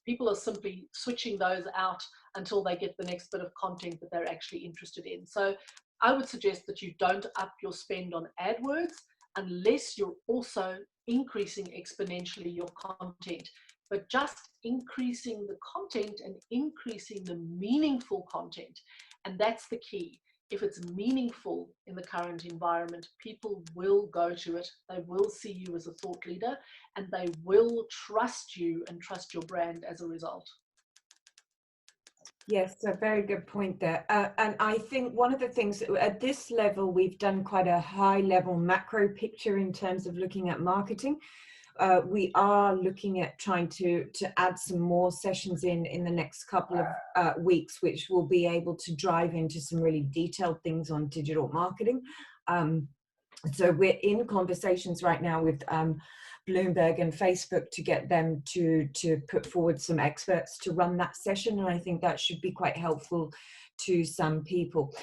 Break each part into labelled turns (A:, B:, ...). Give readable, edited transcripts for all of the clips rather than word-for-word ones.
A: people are simply switching those out until they get the next bit of content that they're actually interested in. So I would suggest that you don't up your spend on AdWords unless you're also increasing exponentially your content. But just increasing the content and increasing the meaningful content. And that's the key. If it's meaningful in the current environment, people will go to it. They will see you as a thought leader, and they will trust you and trust your brand as a result.
B: Yes, a very good point there. And I think one of the things at this level, we've done quite a high level macro picture in terms of looking at marketing. We are looking at trying to add some more sessions in the next couple of weeks, which will be able to drive into some really detailed things on digital marketing. So we're in conversations right now with Bloomberg and Facebook to get them to put forward some experts to run that session. And I think that should be quite helpful to some people.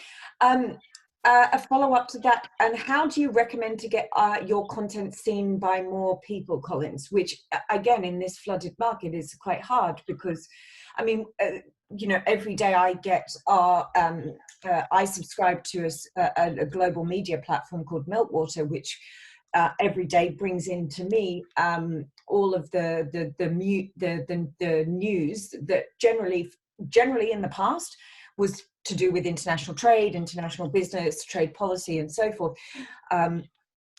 B: A follow-up to that, and how do you recommend to get your content seen by more people, Collins, which again in this flooded market is quite hard, because I mean you know, every day I get I subscribe to a global media platform called Meltwater, which every day brings in to me all of the news that generally in the past was to do with international trade, international business, trade policy, and so forth.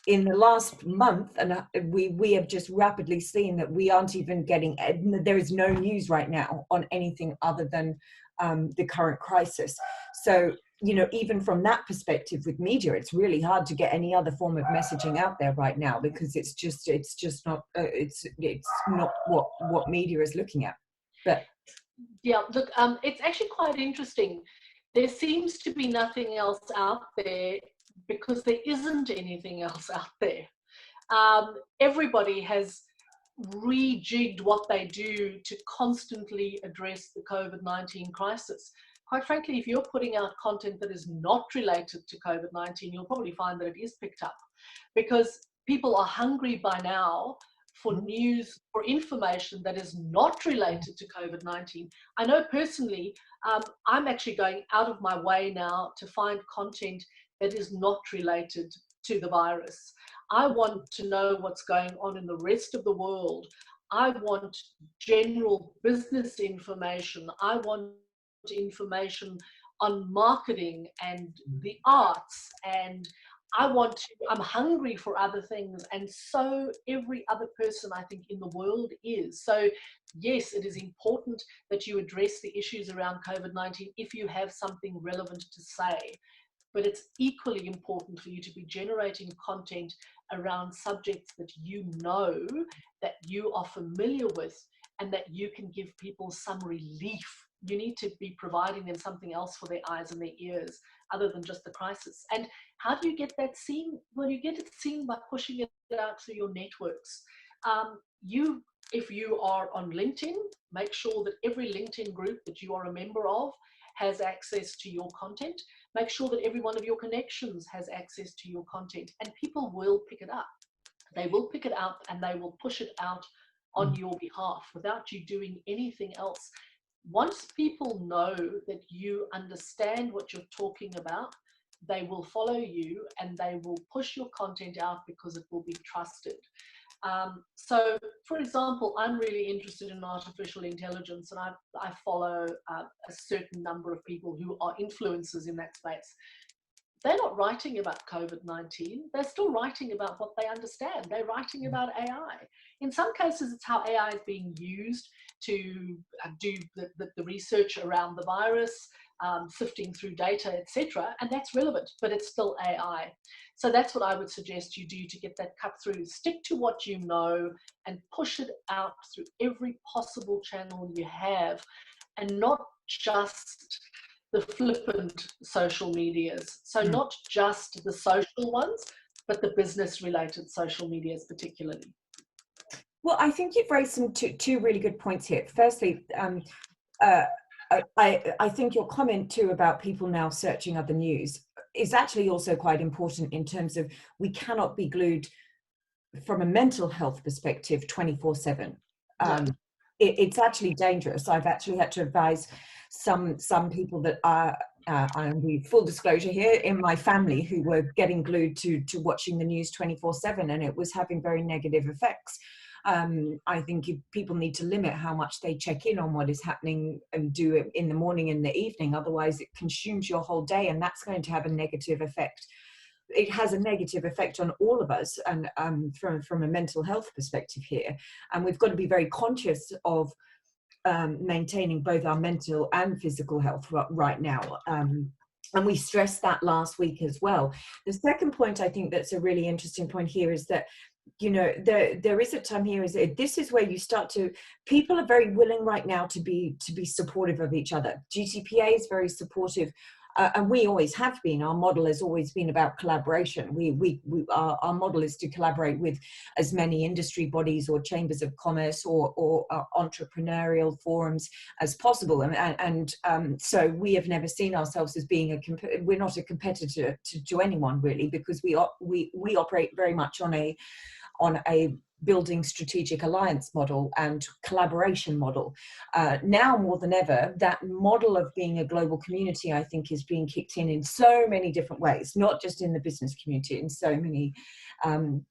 B: In the last month, and we have just rapidly seen that we aren't even getting, there is no news right now on anything other than the current crisis. So, you know, even from that perspective with media, it's really hard to get any other form of messaging out there right now, because it's just not, it's not what media is looking at. But
A: yeah, look, it's actually quite interesting. There seems to be nothing else out there because there isn't anything else out there. Everybody has rejigged what they do to constantly address the COVID-19 crisis. Quite frankly, if you're putting out content that is not related to COVID-19, you'll probably find that it is picked up, because people are hungry by now for news, for information that is not related to COVID-19. I know personally, I'm actually going out of my way now to find content that is not related to the virus. I want to know what's going on in the rest of the world. I want general business information. I want information on marketing and the arts, and I'm hungry for other things, and so every other person I think in the world is. So yes, it is important that you address the issues around COVID-19 if you have something relevant to say, but it's equally important for you to be generating content around subjects that you know, that you are familiar with, and that you can give people some relief. You need to be providing them something else for their eyes and their ears other than just the crisis. And how do you get that seen? Well, you get it seen by pushing it out through your networks. If you are on LinkedIn, make sure that every LinkedIn group that you are a member of has access to your content. Make sure that every one of your connections has access to your content, and people will pick it up. They will pick it up and they will push it out on your behalf without you doing anything else. Once people know that you understand what you're talking about, they will follow you and they will push your content out because it will be trusted. So, for example, I'm really interested in artificial intelligence, and I follow a certain number of people who are influencers in that space. They're not writing about COVID-19. They're still writing about what they understand. They're writing about AI. In some cases, it's how AI is being used to do the research around the virus, sifting through data, etc. And that's relevant, but it's still AI. So that's what I would suggest you do to get that cut through. Stick to what you know and push it out through every possible channel you have, and not just the flippant social medias. So not just the social ones, but the business related social medias particularly.
B: Well, I think you've raised some two really good points here. Firstly, I think your comment too about people now searching other news is actually also quite important in terms of we cannot be glued from a mental health perspective 24/7. it's actually dangerous. I've actually had to advise some people that are, I'm with full disclosure here, in my family, who were getting glued to watching the news 24/7, and it was having very negative effects. I think people need to limit how much they check in on what is happening and do it in the morning and the evening. Otherwise, it consumes your whole day, and that's going to have a negative effect. It has a negative effect on all of us, and from a mental health perspective here. And we've got to be very conscious of maintaining both our mental and physical health right now. And we stressed that last week as well. The second point, I think that's a really interesting point here, is that, you know, there is a time here, is that this is where you start to, people are very willing right now to be supportive of each other. GTPA is very supportive. And we always have been. Our model has always been about collaboration. Our model is to collaborate with as many industry bodies or chambers of commerce or entrepreneurial forums as possible. And so we have never seen ourselves as being we're not a competitor to anyone really, because we operate very much on a building strategic alliance model and collaboration model. Now more than ever, that model of being a global community, I think, is being kicked in so many different ways, not just in the business community, in so many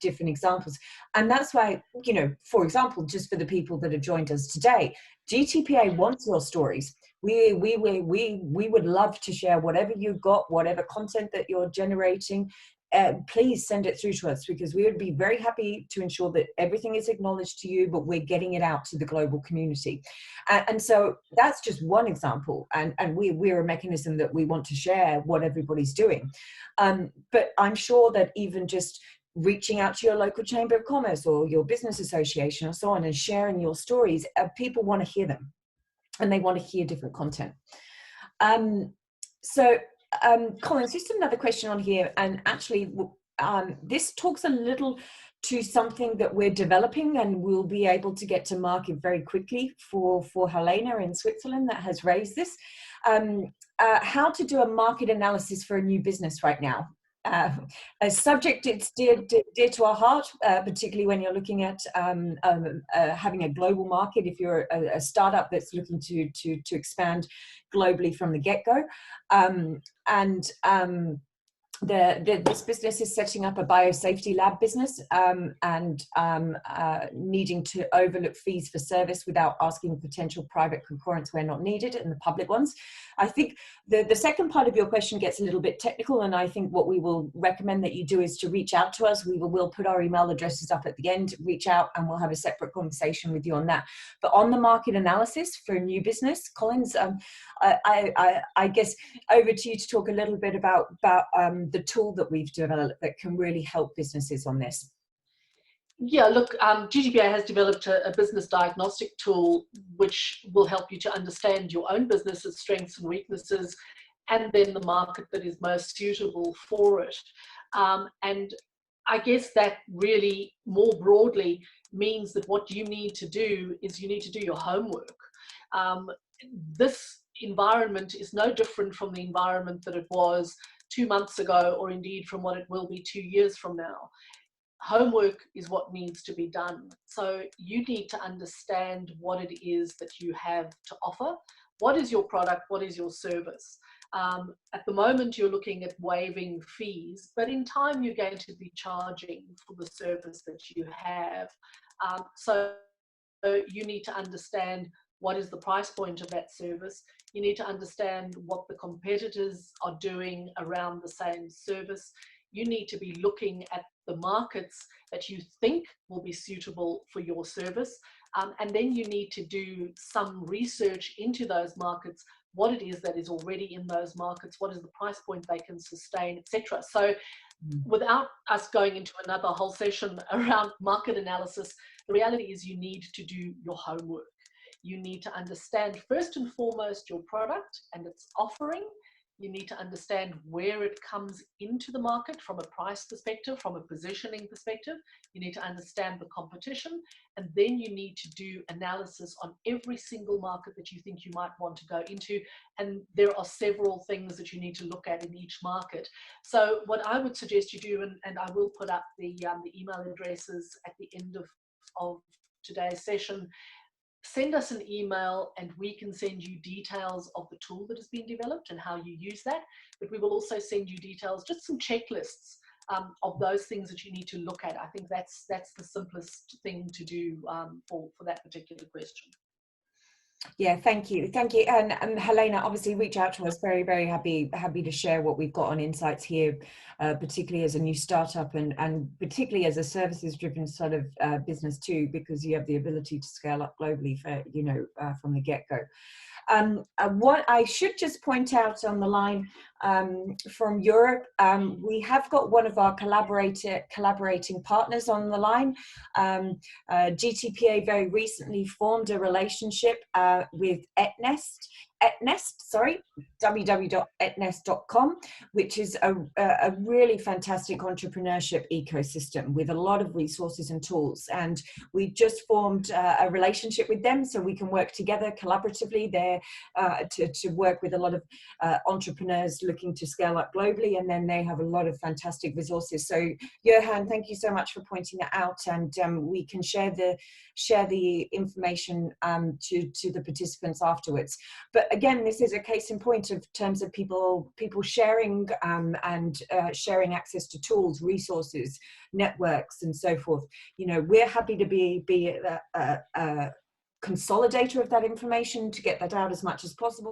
B: different examples. And that's why, you know, for example, just for the people that have joined us today, GTPA wants your stories. We would love to share whatever you've got, whatever content that you're generating. Please send it through to us, because we would be very happy to ensure that everything is acknowledged to you, but we're getting it out to the global community. And so that's just one example. And we're a mechanism that we want to share what everybody's doing. But I'm sure that even just reaching out to your local chamber of commerce or your business association or so on and sharing your stories, people want to hear them, and they want to hear different content. Collins, just another question on here, and actually this talks a little to something that we're developing and we'll be able to get to market very quickly for Helena in Switzerland that has raised this. How to do a market analysis for a new business right now. A subject it's dear to our heart, particularly when you're looking at having a global market. If you're a startup that's looking to expand globally from the get-go, this business is setting up a biosafety lab business and needing to overlook fees for service without asking potential private concurrence where not needed, and the public ones. I think the second part of your question gets a little bit technical, and I think what we will recommend that you do is to reach out to us. We'll put our email addresses up at the end. Reach out and we'll have a separate conversation with you on that. But on the market analysis for a new business, Collins, I guess over to you to talk a little bit about the tool that we've developed that can really help businesses on this.
A: Yeah, look, GTPA has developed a business diagnostic tool which will help you to understand your own business's strengths and weaknesses, and then the market that is most suitable for it. And I guess that really more broadly means that what you need to do is you need to do your homework. This environment is no different from the environment that it was 2 months ago, or indeed from what it will be 2 years from now. Homework is what needs to be done. So you need to understand what it is that you have to offer. What is your product? What is your service? At the moment, you're looking at waiving fees, but in time, you're going to be charging for the service that you have. So you need to understand what is the price point of that service. You need to understand what the competitors are doing around the same service. You need to be looking at the markets that you think will be suitable for your service. And then you need to do some research into those markets, what it is that is already in those markets, what is the price point they can sustain, etc. So without us going into another whole session around market analysis, the reality is you need to do your homework. You need to understand first and foremost your product and its offering. You need to understand where it comes into the market from a price perspective, from a positioning perspective. You need to understand the competition, and then you need to do analysis on every single market that you think you might want to go into. And there are several things that you need to look at in each market. So what I would suggest you do, and I will put up the email addresses at the end of today's session, send us an email and we can send you details of the tool that has been developed and how you use that. But we will also send you details, just some checklists of those things that you need to look at. I think that's the simplest thing to do for that particular question.
B: Yeah, thank you. And Helena, obviously reach out to us. Very, very happy to share what we've got on Insights here, particularly as a new startup and particularly as a services driven sort of business too, because you have the ability to scale up globally for, from the get-go. What I should just point out on the line from Europe, we have got one of our collaborating partners on the line. GTPA very recently formed a relationship with Etnest, www.etnest.com, which is a really fantastic entrepreneurship ecosystem with a lot of resources and tools. And we just formed a relationship with them so we can work together collaboratively there to work with a lot of entrepreneurs looking to scale up globally. And then they have a lot of fantastic resources. So Johan, thank you so much for pointing that out. And we can share the information to the participants afterwards. But again, this is a case in point of terms of people sharing and sharing access to tools, resources, networks, and so forth. We're happy to be a consolidator of that information to get that out as much as possible.